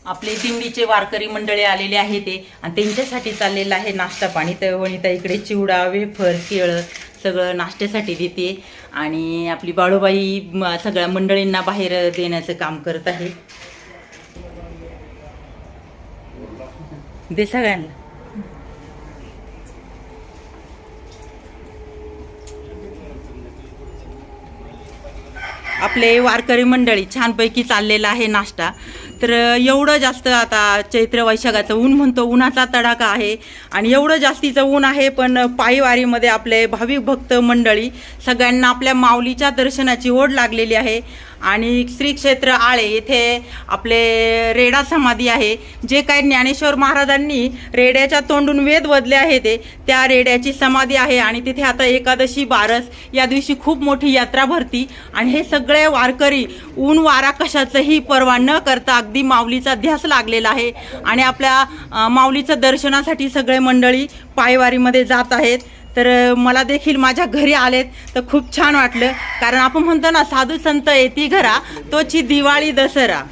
आपले दिंडीचे वारकरी मंडळी आलेले आहे ते आणि त्यांच्यासाठी चाललेलं आहे नाश्ता पाणी. तर वनिता इकडे चिवडा वेफर केळं सगळं नाश्त्यासाठी देते आणि आपली बाळूबाई सगळ्या मंडळींना बाहेर देण्याचं काम करत आहे. दे सगळ्यांना. आपले वारकरी मंडळी छानपैकी चाललेला आहे नाश्ता. तर एवढं जास्त आता चैत्र वैशाखाचं ऊन म्हणतो, उन्हाचा तडाखा आहे आणि एवढं जास्तीचं ऊन आहे, पण पायीवारीमध्ये आपले भाविक भक्त मंडळी सगळ्यांना आपल्या माऊलीच्या दर्शनाची ओढ लागलेली आहे. आणि श्री क्षेत्र आळे येथे आपले रेडा समाधी आहे. जे काही ज्ञानेश्वर महाराजांनी रेड्याच्या तोंडून वेद वदले आहे त्या रेड्याची समाधी आहे. आणि तिथे आता एकादशी बारस या दिवशी खूप मोठी यात्रा भरती आणि हे सगळे वारकरी ऊन वारा कशाचंही पर्वा न करता अगदी माऊलीचा ध्यास लागलेला आहे आणि आपल्या माऊलीचं दर्शनासाठी सगळे मंडळी पायवारीमध्ये जात आहेत. तर मला देखील माझ्या घरी आलेत तर खूप छान वाटलं, कारण आपण म्हणतो ना साधू संत येती घरा तोची दिवाळी दसरा.